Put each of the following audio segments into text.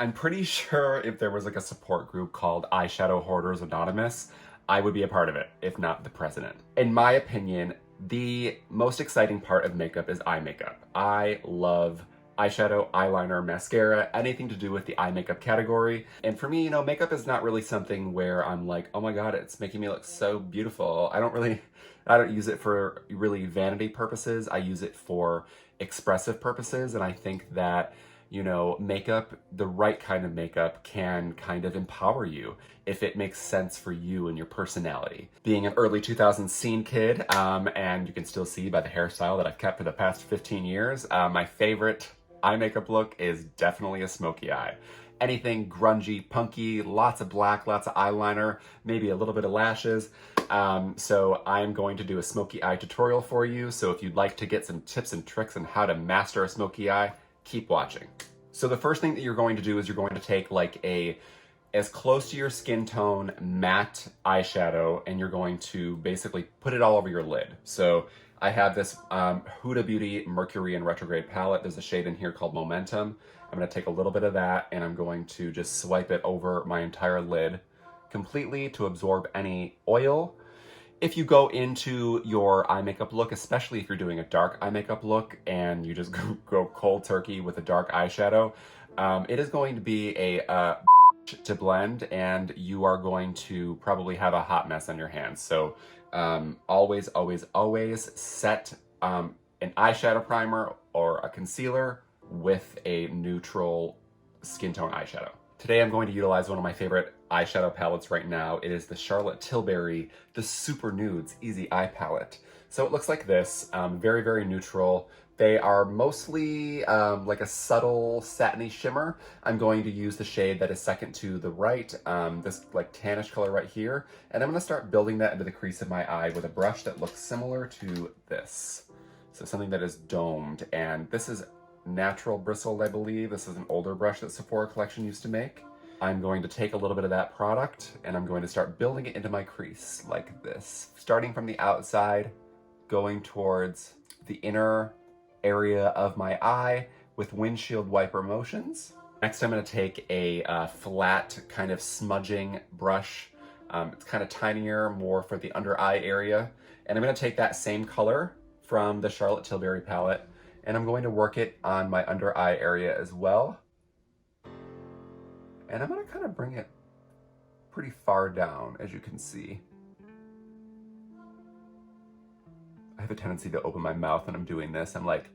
I'm pretty sure if there was like a support group called Eyeshadow Hoarders Anonymous, I would be a part of it, if not the president. In my opinion, the most exciting part of makeup is eye makeup. I love eyeshadow, eyeliner, mascara, anything to do with the eye makeup category. And for me, you know, makeup is not really something where I'm like, oh my God, it's making me look so beautiful. I don't use it for really vanity purposes. I use it for expressive purposes. And I think that, you know, makeup, the right kind of makeup can kind of empower you if it makes sense for you and your personality. Being an early 2000s scene kid, and you can still see by the hairstyle that I've kept for the past 15 years, my favorite eye makeup look is definitely a smoky eye. Anything grungy, punky, lots of black, lots of eyeliner, maybe a little bit of lashes. So I'm going to do a smoky eye tutorial for you. So if you'd like to get some tips and tricks on how to master a smoky eye, keep watching. So the first thing that you're going to do is you're going to take like as close to your skin tone matte eyeshadow, and you're going to basically put it all over your lid. So I have this Huda Beauty Mercury and Retrograde palette. There's a shade in here called Momentum. I'm going to take a little bit of that and I'm going to just swipe it over my entire lid completely to absorb any oil. If you go into your eye makeup look, especially if you're doing a dark eye makeup look and you just go cold turkey with a dark eyeshadow, it is going to be a to blend, and you are going to probably have a hot mess on your hands. So always, always, always set an eyeshadow primer or a concealer with a neutral skin tone eyeshadow. Today I'm going to utilize one of my favorite eyeshadow palettes right now. It is the Charlotte Tilbury, the Super Nudes Easy Eye Palette. So it looks like this, very, very neutral. They are mostly like a subtle satiny shimmer. I'm going to use the shade that is second to the right, this like tannish color right here. And I'm gonna start building that into the crease of my eye with a brush that looks similar to this. So something that is domed, and this is natural bristle, I believe. This is an older brush that Sephora Collection used to make. I'm going to take a little bit of that product and I'm going to start building it into my crease like this. Starting from the outside, going towards the inner area of my eye with windshield wiper motions. Next, I'm going to take a flat kind of smudging brush. It's kind of tinier, more for the under eye area. And I'm going to take that same color from the Charlotte Tilbury palette and I'm going to work it on my under eye area as well. And I'm going to kind of bring it pretty far down, as you can see. I have a tendency to open my mouth when I'm doing this. I'm like,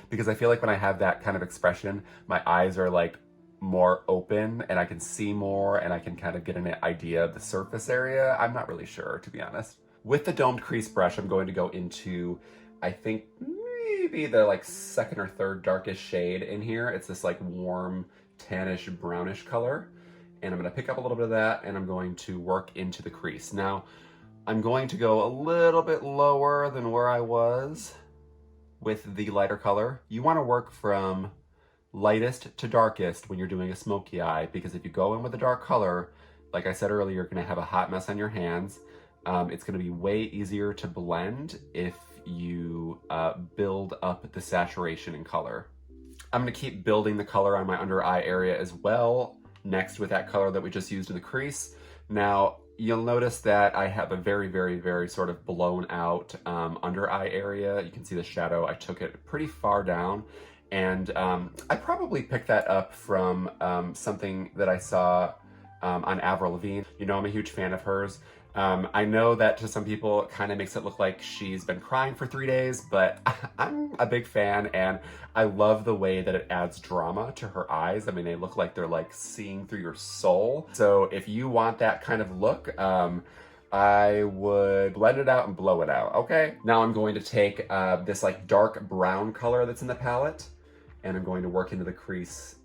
because I feel like when I have that kind of expression, my eyes are like more open and I can see more and I can kind of get an idea of the surface area. I'm not really sure, to be honest. With the domed crease brush, I'm going to go into, I think, maybe the like second or third darkest shade in here. It's this like warm, tannish, brownish color. And I'm going to pick up a little bit of that and I'm going to work into the crease. Now, I'm going to go a little bit lower than where I was with the lighter color. You want to work from lightest to darkest when you're doing a smoky eye, because if you go in with a dark color, like I said earlier, you're going to have a hot mess on your hands. It's going to be way easier to blend if you build up the saturation in color. I'm going to keep building the color on my under eye area as well, next with that color that we just used in the crease. Now, you'll notice that I have a very, very, very sort of blown out under eye area. You can see the shadow. I took it pretty far down, and I probably picked that up from something that I saw on Avril Lavigne. You know, I'm a huge fan of hers. I know that to some people it kind of makes it look like she's been crying for 3 days, but I'm a big fan and I love the way that it adds drama to her eyes. I mean, they look like they're like seeing through your soul. So if you want that kind of look, I would blend it out and blow it out, okay? Now I'm going to take this like dark brown color that's in the palette and I'm going to work into the crease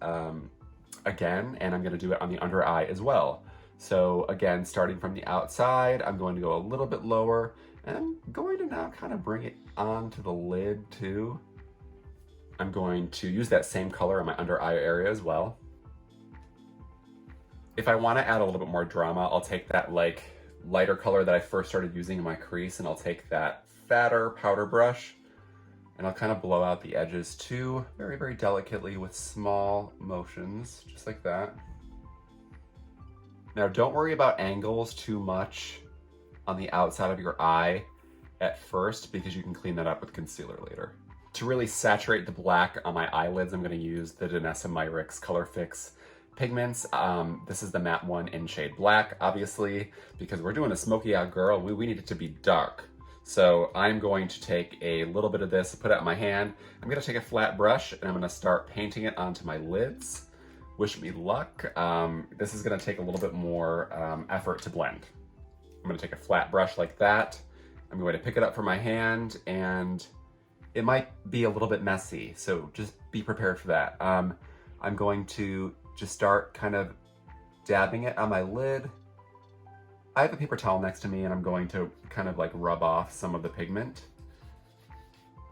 again, and I'm gonna do it on the under eye as well. So again, starting from the outside, I'm going to go a little bit lower and I'm going to now kind of bring it onto the lid too. I'm going to use that same color on my under eye area as well. If I want to add a little bit more drama, I'll take that like lighter color that I first started using in my crease and I'll take that fatter powder brush And I'll kind of blow out the edges too, very, very delicately with small motions, just like that. Now, don't worry about angles too much on the outside of your eye at first, because you can clean that up with concealer later. To really saturate the black on my eyelids, I'm gonna use the Danessa Myricks Colorfix pigments. This is the matte one in shade black, obviously, because we're doing a smoky out girl, we need it to be dark. So I'm going to take a little bit of this, put it on my hand. I'm gonna take a flat brush and I'm gonna start painting it onto my lids. Wish me luck. This is gonna take a little bit more effort to blend. I'm gonna take a flat brush like that. I'm going to pick it up from my hand, and it might be a little bit messy, so just be prepared for that. I'm going to just start kind of dabbing it on my lid. I have a paper towel next to me, and I'm going to kind of like rub off some of the pigment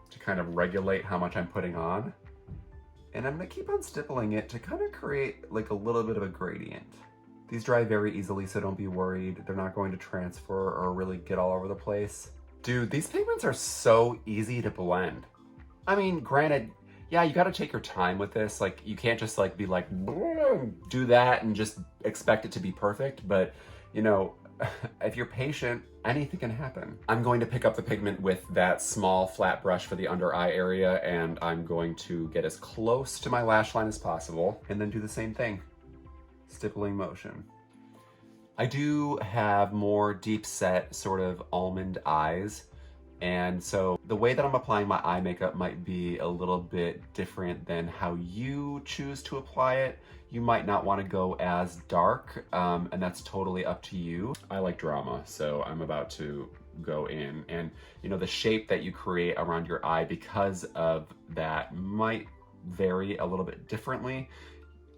to kind of regulate how much I'm putting on. And I'm gonna keep on stippling it to kind of create like a little bit of a gradient. These dry very easily, so don't be worried. They're not going to transfer or really get all over the place. Dude, these pigments are so easy to blend. I mean, granted, yeah, you gotta take your time with this. Like, you can't just like be like, do that and just expect it to be perfect. But, you know, if you're patient, anything can happen. I'm going to pick up the pigment with that small flat brush for the under eye area, and I'm going to get as close to my lash line as possible, and then do the same thing. Stippling motion. I do have more deep set sort of almond eyes, and so the way that I'm applying my eye makeup might be a little bit different than how you choose to apply it. You might not want to go as dark, and that's totally up to you. I like drama, so I'm about to go in, and you know, the shape that you create around your eye because of that might vary a little bit differently.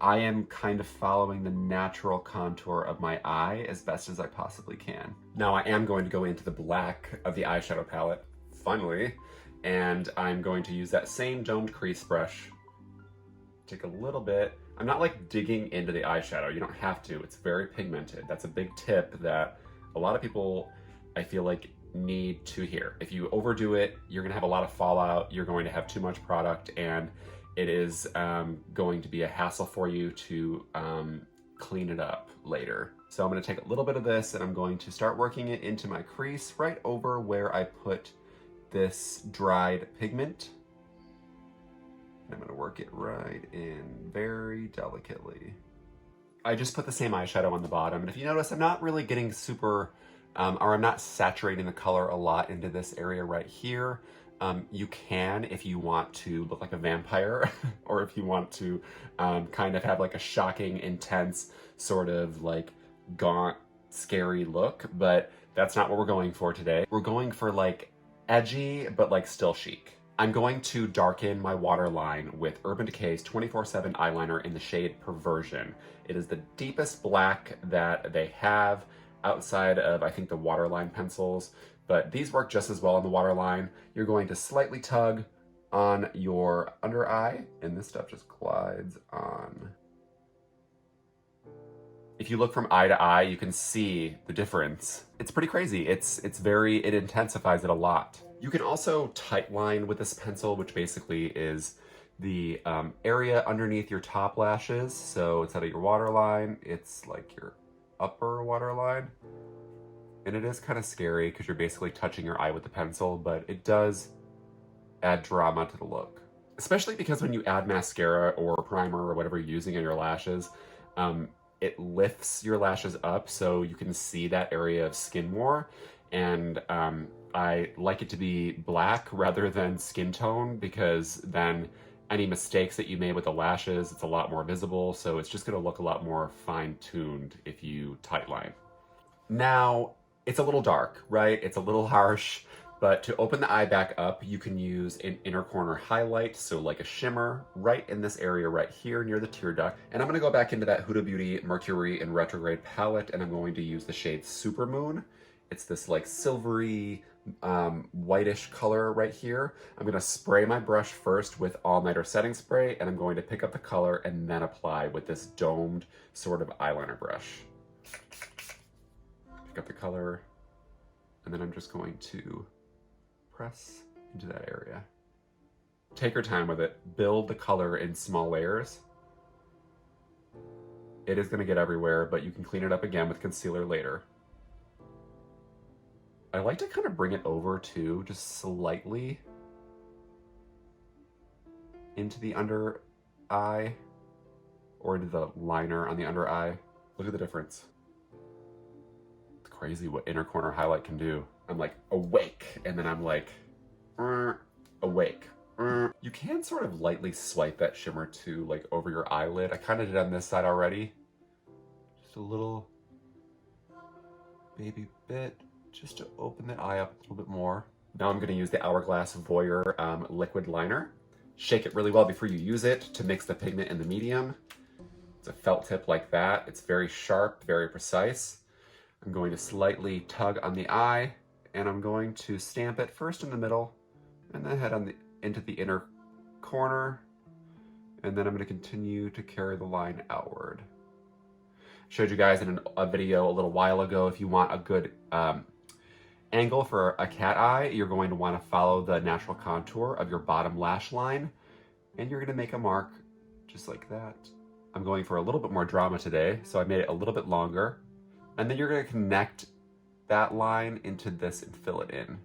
I am kind of following the natural contour of my eye as best as I possibly can. Now I am going to go into the black of the eyeshadow palette, finally, and I'm going to use that same domed crease brush. Take a little bit. I'm not like digging into the eyeshadow. You don't have to. It's very pigmented. That's a big tip that a lot of people, I feel like, need to hear. If you overdo it, you're gonna have a lot of fallout. You're going to have too much product, and it is going to be a hassle for you to clean it up later. So I'm gonna take a little bit of this and I'm going to start working it into my crease right over where I put this dried pigment. And I'm gonna work it right in very delicately. I just put the same eyeshadow on the bottom, and if you notice, I'm not really getting super, or I'm not saturating the color a lot into this area right here. You can if you want to look like a vampire or if you want to kind of have like a shocking, intense, sort of like gaunt, scary look, but that's not what we're going for today. We're going for like edgy, but like still chic. I'm going to darken my waterline with Urban Decay's 24/7 eyeliner in the shade Perversion. It is the deepest black that they have outside of, I think, the waterline pencils. But these work just as well on the waterline. You're going to slightly tug on your under eye, and this stuff just glides on. If you look from eye to eye, you can see the difference. It's pretty crazy. It intensifies it a lot. You can also tightline with this pencil, which basically is the area underneath your top lashes. So instead of your waterline, it's like your upper waterline. And it is kind of scary because you're basically touching your eye with the pencil, but it does add drama to the look. Especially because when you add mascara or primer or whatever you're using in your lashes, it lifts your lashes up so you can see that area of skin more. And I like it to be black rather than skin tone, because then any mistakes that you made with the lashes, it's a lot more visible. So it's just gonna look a lot more fine-tuned if you tightline. Now, it's a little dark, right? It's a little harsh, but to open the eye back up, you can use an inner corner highlight, so like a shimmer, right in this area right here near the tear duct. And I'm gonna go back into that Huda Beauty Mercury and Retrograde palette, and I'm going to use the shade Supermoon. It's this like silvery, whitish color right here. I'm gonna spray my brush first with All Nighter setting spray, and I'm going to pick up the color and then apply with this domed sort of eyeliner brush. Pick up the color, and then I'm just going to press into that area. Take your time with it. Build the color in small layers. It is going to get everywhere, but you can clean it up again with concealer later. I like to kind of bring it over too, just slightly into the under eye or into the liner on the under eye. Look at the difference. It's crazy what inner corner highlight can do. I'm like awake, and then I'm like awake. You can sort of lightly swipe that shimmer too, like over your eyelid. I kind of did on this side already. Just a little baby bit, just to open the eye up a little bit more. Now I'm going to use the Hourglass Voyeur liquid liner. Shake it really well before you use it to mix the pigment in the medium. It's a felt tip like that. It's very sharp, very precise. I'm going to slightly tug on the eye, and I'm going to stamp it first in the middle, and then head on into the inner corner, and then I'm going to continue to carry the line outward. Showed you guys in a video a little while ago, if you want a good angle for a cat eye, you're going to want to follow the natural contour of your bottom lash line, and you're going to make a mark just like that. I'm going for a little bit more drama today, so I made it a little bit longer, and then you're going to connect that line into this and fill it in.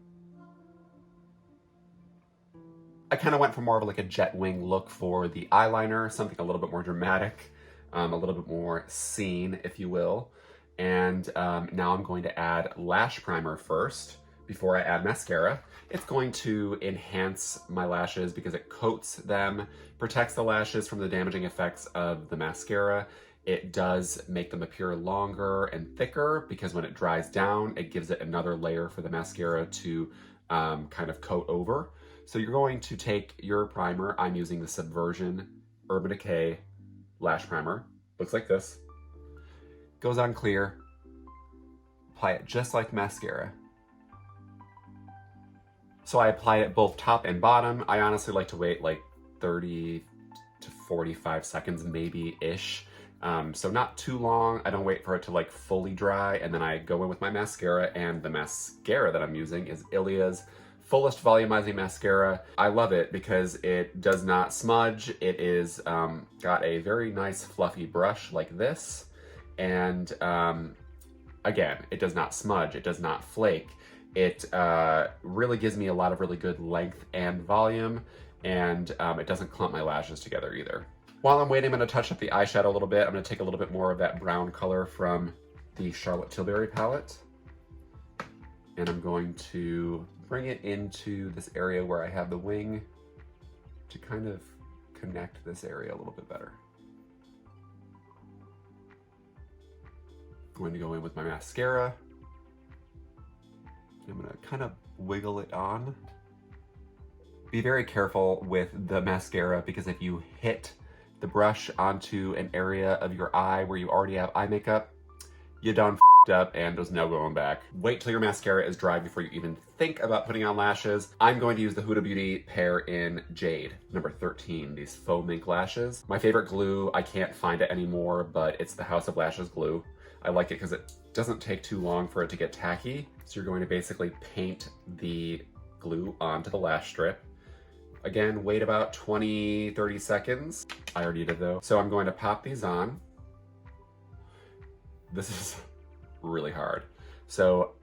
I kind of went for more of like a jet wing look for the eyeliner, something a little bit more dramatic, a little bit more seen, if you will. And now I'm going to add Lash Primer first before I add mascara. It's going to enhance my lashes because it coats them, protects the lashes from the damaging effects of the mascara. It does make them appear longer and thicker because when it dries down, it gives it another layer for the mascara to kind of coat over. So you're going to take your primer. I'm using the Subversion Urban Decay Lash Primer. Looks like this. Goes on clear. Apply it just like mascara. So I applied it both top and bottom. I honestly like to wait like 30 to 45 seconds maybe-ish. So not too long. I don't wait for it to like fully dry, and then I go in with my mascara, and the mascara that I'm using is Ilia's Fullest Volumizing Mascara. I love it because it does not smudge. It is got a very nice fluffy brush like this. And again, it does not smudge. It does not flake. It really gives me a lot of really good length and volume, and it doesn't clump my lashes together either. While I'm waiting, I'm going to touch up the eyeshadow a little bit. I'm going to take a little bit more of that brown color from the Charlotte Tilbury palette, and I'm going to bring it into this area where I have the wing to kind of connect this area a little bit better. I'm going to go in with my mascara. I'm going to kind of wiggle it on. Be very careful with the mascara because if you hit the brush onto an area of your eye where you already have eye makeup, you done f***ed up and there's no going back. Wait till your mascara is dry before you even think about putting on lashes. I'm going to use the Huda Beauty pair in Jade, number 13, these faux mink lashes. My favorite glue, I can't find it anymore, but it's the House of Lashes glue. I like it because it doesn't take too long for it to get tacky. So you're going to basically paint the glue onto the lash strip. Again, wait about 20-30 seconds. I already did though. So I'm going to pop these on. This is really hard. So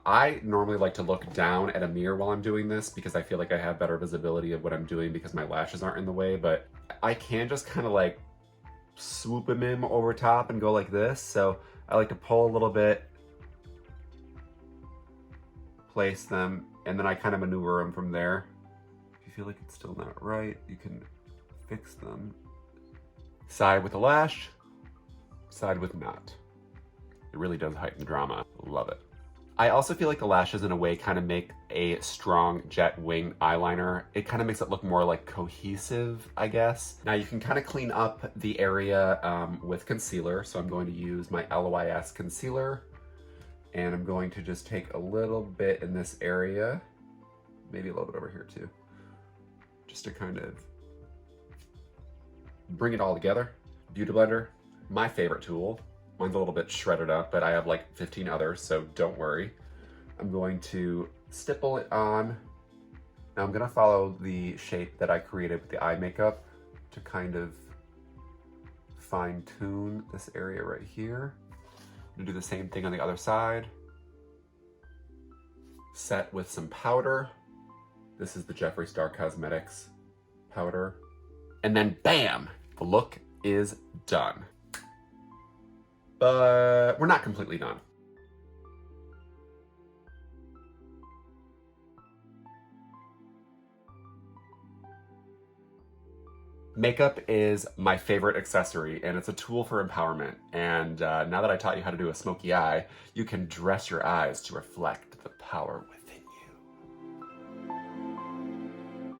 I normally like to look down at a mirror while I'm doing this because I feel like I have better visibility of what I'm doing because my lashes aren't in the way, but I can just kind of like swoop them in over top and go like this. So I like to pull a little bit, place them, and then I kind of maneuver them from there. If you feel like it's still not right, you can fix them. Side with a lash, side with not. It really does heighten drama. Love it. I also feel like the lashes in a way kind of make a strong jet wing eyeliner. It kind of makes it look more like cohesive, I guess. Now you can kind of clean up the area with concealer. So I'm going to use my LOIS concealer, and I'm going to just take a little bit in this area, maybe a little bit over here too, just to kind of bring it all together. Beauty blender, my favorite tool. Mine's a little bit shredded up, but I have like 15 others, so don't worry. I'm going to stipple it on Now I'm gonna follow the shape that I created with the eye makeup to kind of fine tune this area right here. I'm gonna do the same thing on the other side. Set with some powder. This is the Jeffree Star Cosmetics powder. And then bam, the look is done. But we're not completely done. Makeup is my favorite accessory, and it's a tool for empowerment. And now that I taught you how to do a smoky eye, you can dress your eyes to reflect the power within.